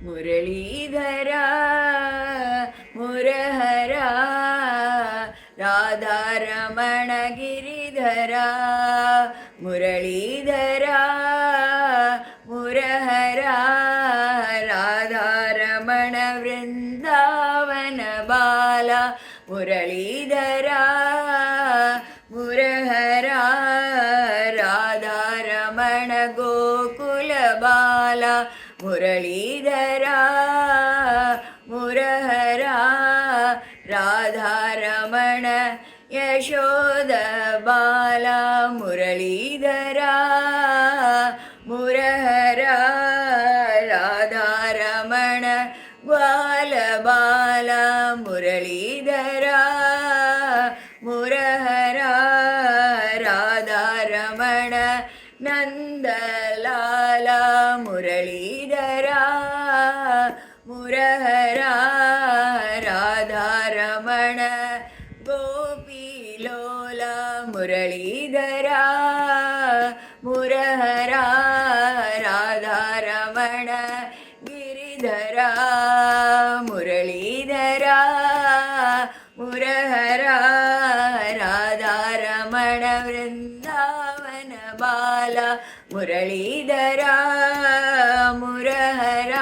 Muralidhar Murahara Radharamana Giridhara Muralidhar Murahara Radharamana Vrindavan Bala Muralidhar Murahara Radharamana Gokula Bala Muralidhar Murahara Radharamana Yashoda Bala Muralidhar Murahara Radharamana ಗ್ವಾಲ Bala Muralidhar Murahara Radharamana Nandlal Muralidhar Murahara Radharamana ಗೋಪಿಲೋಲ Muralidhar Murahara Radharamana Giridhara Muralidhar Murahara Radharamana Vrindavan Bala Muralidhar Murahara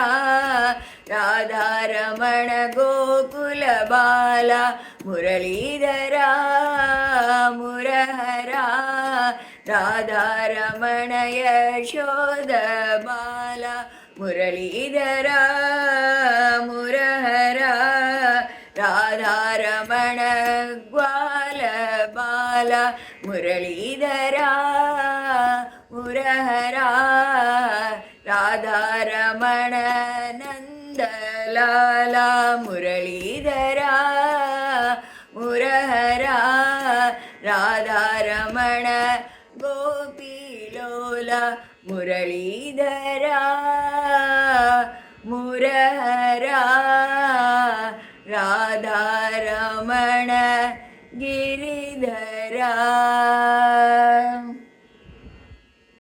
Radharamana Gokula Bala Muralidhar Murahara Radharamana Yashoda Bala Muralidhar Murahara Radharamana ಗ್ವಾಲ Bala Muralidhar Murahara Radharamana Nandlal Muralidhar Murahara Radharamana ಗೋಪಿಲೋಲ Muralidhar Murahara Radharamana Giridhara